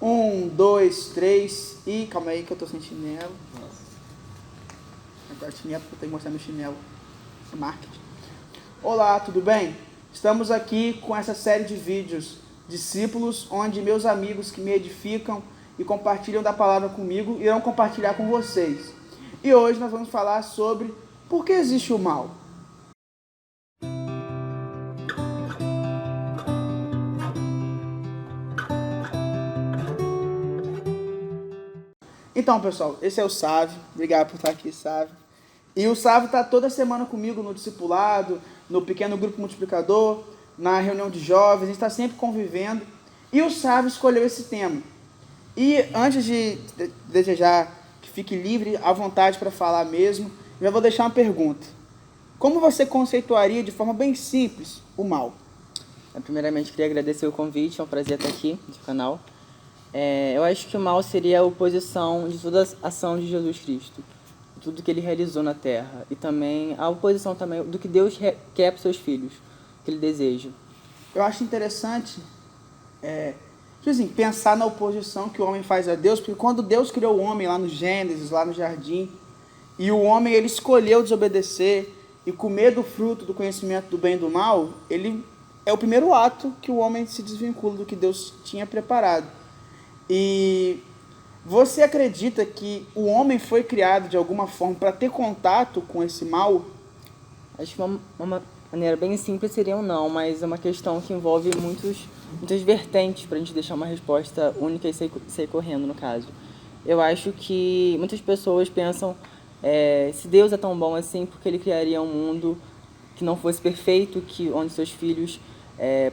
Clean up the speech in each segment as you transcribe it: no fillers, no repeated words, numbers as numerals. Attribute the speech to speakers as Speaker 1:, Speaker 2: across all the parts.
Speaker 1: Um, dois, três e... Calma aí que eu tô sem chinelo. Agora chinelo, porque eu tenho que mostrar meu chinelo. Marketing. Olá, tudo bem? Estamos aqui com essa série de vídeos Discípulos, onde meus amigos que me edificam e compartilham da palavra comigo irão compartilhar com vocês. E hoje nós vamos falar sobre por que existe o mal. Então, pessoal, esse é o Sávio. Obrigado por estar aqui, Sávio. E o Sávio está toda semana comigo no discipulado, no pequeno grupo multiplicador, na reunião de jovens, a gente está sempre convivendo. E o Sávio escolheu esse tema. E antes de desejar que fique livre, à vontade para falar mesmo, já vou deixar uma pergunta. Como você conceituaria de forma bem simples o mal?
Speaker 2: Primeiramente, queria agradecer o convite, é um prazer estar aqui no canal. Eu acho que o mal seria a oposição de toda a ação de Jesus Cristo, tudo que ele realizou na Terra, e também a oposição também do que Deus quer para os seus filhos, que ele deseja.
Speaker 1: Eu acho interessante pensar na oposição que o homem faz a Deus, porque quando Deus criou o homem lá no Gênesis, lá no jardim, e o homem ele escolheu desobedecer e comer do fruto do conhecimento do bem e do mal, ele é o primeiro ato que o homem se desvincula do que Deus tinha preparado. E você acredita que o homem foi criado de alguma forma para ter contato com esse mal?
Speaker 2: Acho que uma maneira bem simples seria um não, mas é uma questão que envolve muitas vertentes para a gente deixar uma resposta única e sair correndo, no caso. Eu acho que muitas pessoas pensam, se Deus é tão bom assim, porque ele criaria um mundo que não fosse perfeito, onde seus filhos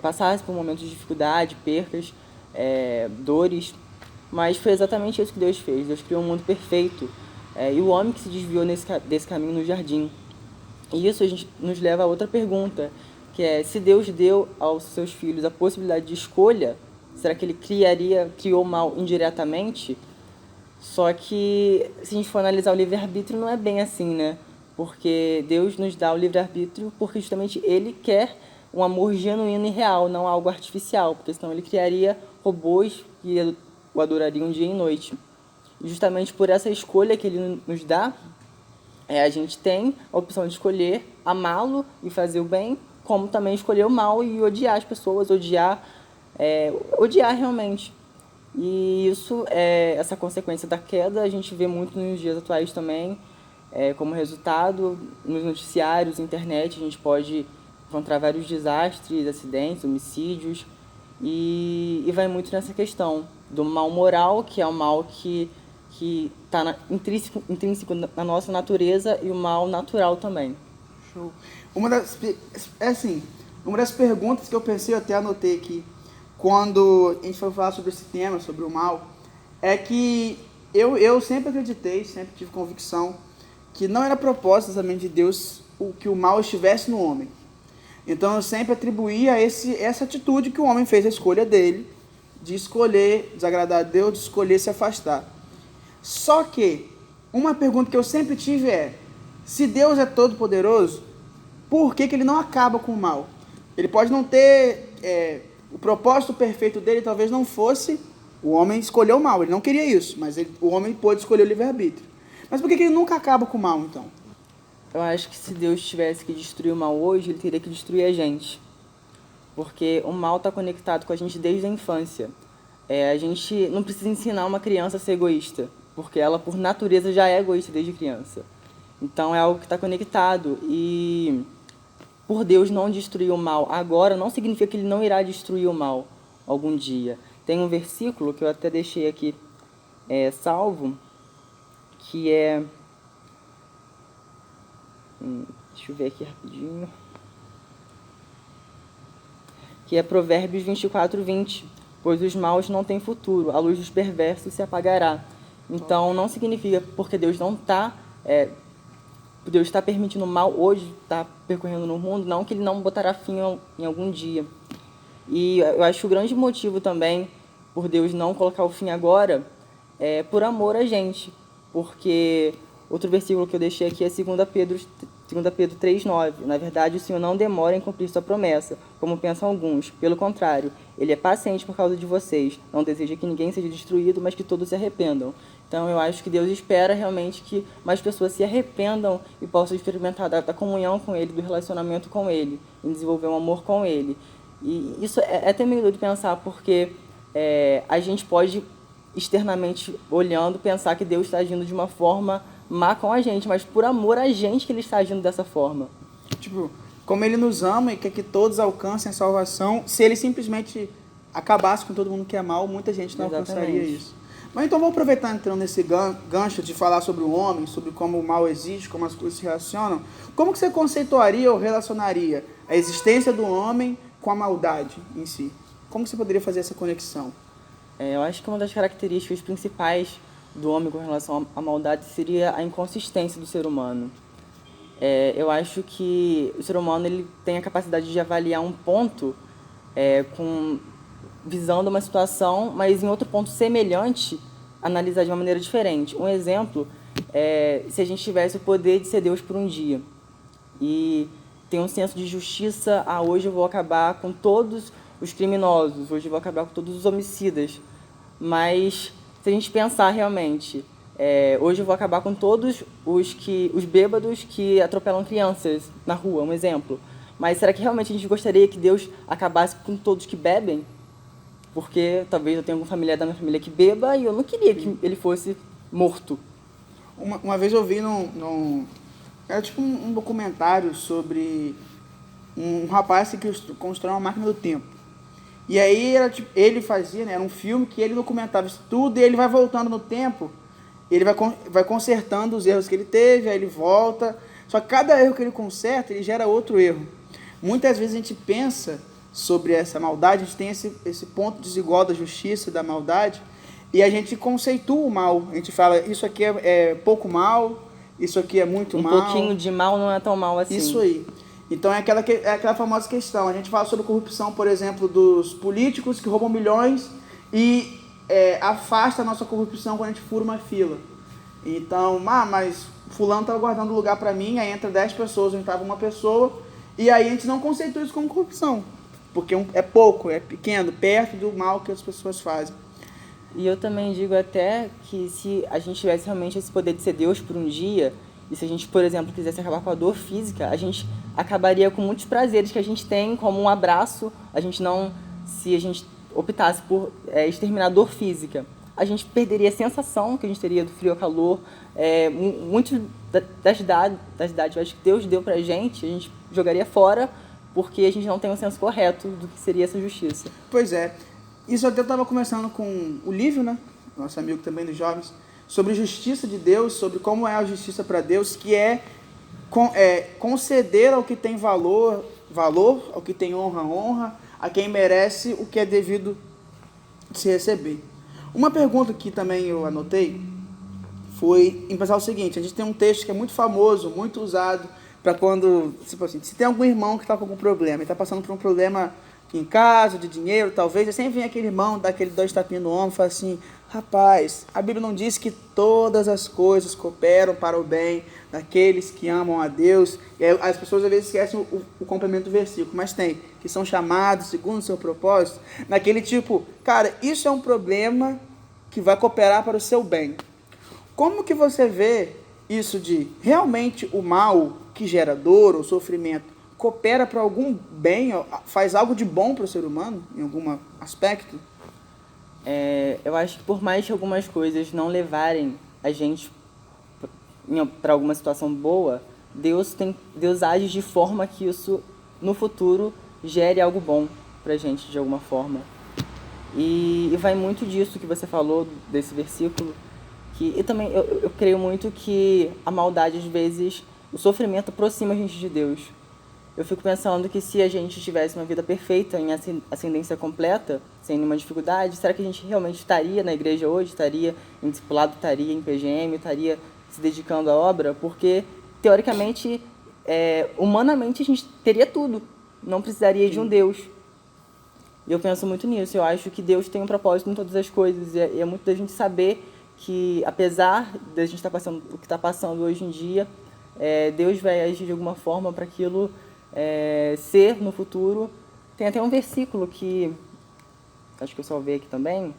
Speaker 2: passassem por momentos de dificuldade, percas, dores. Mas foi exatamente isso que Deus fez. Deus criou um mundo perfeito. E o homem que se desviou desse caminho no jardim. E isso nos leva a outra pergunta, que é, se Deus deu aos seus filhos a possibilidade de escolha, será que ele criou o mal indiretamente? Só que, se a gente for analisar o livre-arbítrio, não é bem assim, né? Porque Deus nos dá o livre-arbítrio porque justamente ele quer um amor genuíno e real, não algo artificial, porque senão ele criaria robôs que o adorariam dia e noite. E justamente por essa escolha que ele nos dá, a gente tem a opção de escolher amá-lo e fazer o bem, como também escolher o mal e odiar as pessoas, odiar realmente. E isso, essa consequência da queda, a gente vê muito nos dias atuais também, como resultado, nos noticiários, internet, a gente pode encontrar vários desastres, acidentes, homicídios, e vai muito nessa questão do mal moral, que é o mal que está intrínseco na nossa natureza, e o mal natural também.
Speaker 1: Show. Uma das perguntas que eu pensei, eu até anotei aqui, quando a gente foi falar sobre esse tema, sobre o mal, é que eu sempre acreditei, sempre tive convicção, que não era propósito exatamente de Deus que o mal estivesse no homem. Então eu sempre atribuía essa atitude que o homem fez, a escolha dele, de escolher desagradar a Deus, de escolher se afastar. Só que, uma pergunta que eu sempre tive é, se Deus é todo poderoso, por que ele não acaba com o mal? Ele pode não ter, o propósito perfeito dele talvez não fosse, o homem escolheu o mal, ele não queria isso, mas o homem pôde escolher o livre-arbítrio. Mas por que ele nunca acaba com o mal, então?
Speaker 2: Eu acho que se Deus tivesse que destruir o mal hoje, ele teria que destruir a gente. Porque o mal está conectado com a gente desde a infância. A gente não precisa ensinar uma criança a ser egoísta, porque ela, por natureza, já é egoísta desde criança. Então é algo que está conectado. E por Deus não destruir o mal agora, não significa que ele não irá destruir o mal algum dia. Tem um versículo que eu até deixei aqui salvo, que é... deixa eu ver aqui rapidinho. Que é Provérbios 24:20. Pois os maus não têm futuro, a luz dos perversos se apagará. Então não significa porque Deus não está... Deus está permitindo o mal hoje, está percorrendo no mundo, não que ele não botará fim em algum dia. E eu acho que o grande motivo também, por Deus não colocar o fim agora, é por amor a gente. Porque outro versículo que eu deixei aqui é 2 Pedro 2 Pedro 3,9. Na verdade, o Senhor não demora em cumprir sua promessa, como pensam alguns. Pelo contrário, Ele é paciente por causa de vocês. Não deseja que ninguém seja destruído, mas que todos se arrependam. Então, eu acho que Deus espera realmente que mais pessoas se arrependam e possam experimentar da comunhão com Ele, do relacionamento com Ele, em desenvolver um amor com Ele. E isso é até meio doido de pensar, porque a gente pode, externamente olhando, pensar que Deus está agindo de uma forma má com a gente, mas por amor a gente que Ele está agindo dessa forma.
Speaker 1: Tipo, como Ele nos ama e quer que todos alcancem a salvação, se Ele simplesmente acabasse com todo mundo que é mal, muita gente não alcançaria isso. Mas então vou aproveitar entrando nesse gancho de falar sobre o homem, sobre como o mal existe, como as coisas se relacionam. Como que você conceituaria ou relacionaria a existência do homem com a maldade em si? Como que você poderia fazer essa conexão?
Speaker 2: Eu acho que uma das características principais do homem com relação à maldade seria a inconsistência do ser humano. Eu acho que o ser humano ele tem a capacidade de avaliar um ponto visando uma situação, mas em outro ponto semelhante, analisar de uma maneira diferente. Um exemplo se a gente tivesse o poder de ser Deus por um dia e tem um senso de justiça, hoje eu vou acabar com todos os criminosos, hoje eu vou acabar com todos os homicidas, mas se a gente pensar realmente, hoje eu vou acabar com todos os bêbados que atropelam crianças na rua, um exemplo. Mas será que realmente a gente gostaria que Deus acabasse com todos que bebem? Porque talvez eu tenha algum familiar da minha família que beba e eu não queria que ele fosse morto.
Speaker 1: Uma vez eu vi era tipo um documentário sobre um rapaz que constrói uma máquina do tempo. E aí ele fazia, né, era um filme que ele documentava isso tudo e ele vai voltando no tempo, ele vai consertando os erros que ele teve, aí ele volta. Só que cada erro que ele conserta, ele gera outro erro. Muitas vezes a gente pensa sobre essa maldade, a gente tem esse ponto desigual da justiça e da maldade, e a gente conceitua o mal. A gente fala, isso aqui é pouco mal, isso aqui é muito mal.
Speaker 2: Um pouquinho de mal não é tão mal assim.
Speaker 1: Isso aí. Então é aquela famosa questão. A gente fala sobre corrupção, por exemplo, dos políticos que roubam milhões e afasta a nossa corrupção quando a gente fura uma fila. Então, mas fulano estava guardando lugar para mim, aí entra 10 pessoas, onde estava uma pessoa, e aí a gente não conceitua isso como corrupção, porque é pouco, é pequeno, perto do mal que as pessoas fazem.
Speaker 2: E eu também digo até que se a gente tivesse realmente esse poder de ser Deus por um dia, e se a gente, por exemplo, quisesse acabar com a dor física, a gente acabaria com muitos prazeres que a gente tem, como um abraço. Se a gente optasse por exterminar a dor física, a gente perderia a sensação que a gente teria do frio ao calor. Muitas das idades, eu acho que Deus deu pra gente, a gente jogaria fora, porque a gente não tem um senso correto do que seria essa justiça.
Speaker 1: Pois é. Isso até eu estava conversando com o Lívio, né? Nosso amigo também dos jovens, sobre justiça de Deus, sobre como é a justiça para Deus, que conceder ao que tem valor, ao que tem honra, a quem merece o que é devido se receber. Uma pergunta que também eu anotei foi em pensar o seguinte: a gente tem um texto que é muito famoso, muito usado, para quando, tipo assim, se tem algum irmão que está com algum problema, ele está passando por um problema em casa, de dinheiro, talvez, eu sempre vem aquele irmão, dá aquele 2 tapinhas no ombro e fala assim: rapaz, a Bíblia não diz que todas as coisas cooperam para o bem daqueles que amam a Deus. E aí, as pessoas às vezes esquecem o complemento do versículo, mas tem, que são chamados segundo o seu propósito, naquele tipo, cara, isso é um problema que vai cooperar para o seu bem. Como que você vê isso de realmente o mal que gera dor ou sofrimento coopera para algum bem, faz algo de bom para o ser humano, em algum aspecto?
Speaker 2: Eu acho que por mais que algumas coisas não levarem a gente para alguma situação boa, Deus age de forma que isso, no futuro, gere algo bom para a gente, de alguma forma. E vai muito disso que você falou, desse versículo, e também eu creio muito que a maldade, às vezes, o sofrimento aproxima a gente de Deus. Eu fico pensando que se a gente tivesse uma vida perfeita, em ascendência completa, sem nenhuma dificuldade, será que a gente realmente estaria na igreja hoje? Estaria em discipulado, estaria em PGM, estaria se dedicando à obra? Porque, teoricamente, humanamente, a gente teria tudo. Não precisaria de um Deus. E eu penso muito nisso. Eu acho que Deus tem um propósito em todas as coisas. E é muito da gente saber que, apesar da gente estar passando o que está passando hoje em dia, Deus vai agir de alguma forma para aquilo ser no futuro. Tem até um versículo que, acho que eu salvei aqui também,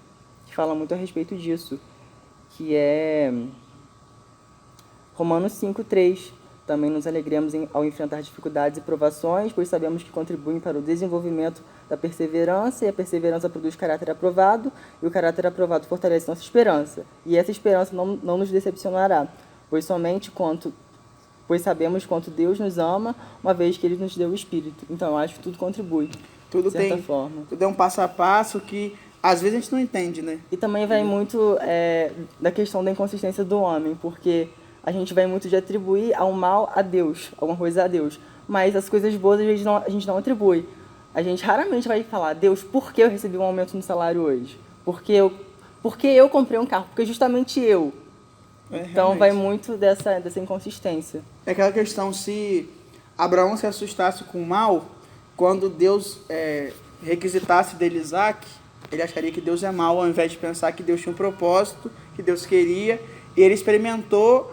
Speaker 2: que fala muito a respeito disso, que é Romanos 5:3. Também nos alegremos ao enfrentar dificuldades e provações, pois sabemos que contribuem para o desenvolvimento da perseverança, e a perseverança produz caráter aprovado, e o caráter aprovado fortalece nossa esperança. E essa esperança não nos decepcionará, pois sabemos quanto Deus nos ama, uma vez que Ele nos deu o Espírito. Então, eu acho que tudo contribui, de certa forma.
Speaker 1: Tudo é um passo a passo que, às vezes, a gente não entende, né?
Speaker 2: E também vai muito da questão da inconsistência do homem, porque a gente vai muito de atribuir ao mal a Deus, alguma coisa a Deus. Mas as coisas boas a gente não atribui. A gente raramente vai falar, Deus, por que eu recebi um aumento no salário hoje? Por que eu comprei um carro? Porque justamente eu. Então vai muito dessa inconsistência.
Speaker 1: É aquela questão, se Abraão se assustasse com o mal, quando Deus requisitasse dele Isaac, ele acharia que Deus é mau, ao invés de pensar que Deus tinha um propósito, que Deus queria, e ele experimentou,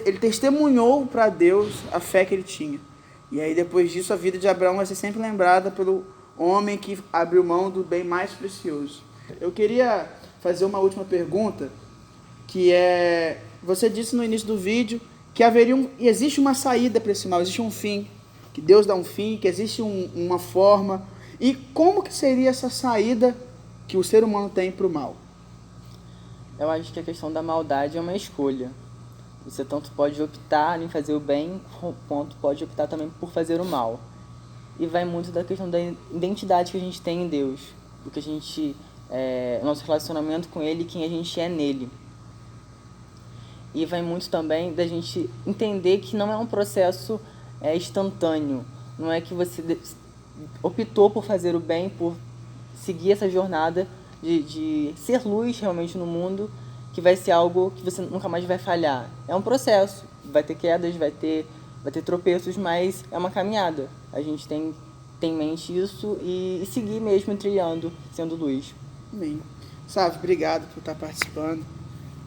Speaker 1: ele testemunhou para Deus a fé que ele tinha. E aí depois disso a vida de Abraão vai ser sempre lembrada pelo homem que abriu mão do bem mais precioso. Eu queria fazer uma última pergunta, que é, você disse no início do vídeo que existe uma saída para esse mal, existe um fim, que Deus dá um fim, que existe uma forma. E como que seria essa saída que o ser humano tem para o mal?
Speaker 2: Eu acho que a questão da maldade é uma escolha. Você tanto pode optar em fazer o bem, quanto pode optar também por fazer o mal. E vai muito da questão da identidade que a gente tem em Deus, do que a gente, nosso relacionamento com Ele, quem a gente é nele. E vai muito também da gente entender que não é um processo instantâneo. Não é que você optou por fazer o bem, por seguir essa jornada de ser luz realmente no mundo, que vai ser algo que você nunca mais vai falhar. É um processo, vai ter quedas, vai ter tropeços, mas é uma caminhada. A gente tem em mente isso e seguir mesmo trilhando, sendo luz.
Speaker 1: Amém. Sávio, obrigado por estar participando.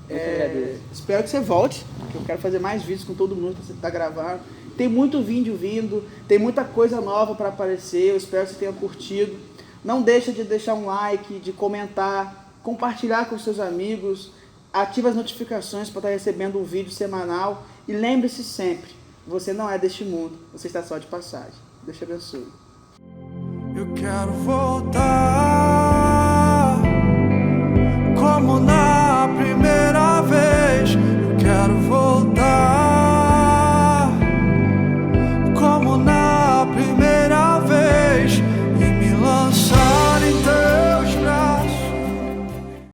Speaker 2: Eu que agradeço.
Speaker 1: Espero que você volte, que eu quero fazer mais vídeos com todo mundo que você está gravando. Tem muito vídeo vindo, tem muita coisa nova para aparecer, eu espero que você tenha curtido. Não deixa de deixar um like, de comentar, compartilhar com seus amigos, ative as notificações para estar recebendo um vídeo semanal e lembre-se sempre, você não é deste mundo, você está só de passagem. Deus te abençoe.
Speaker 3: Eu quero voltar.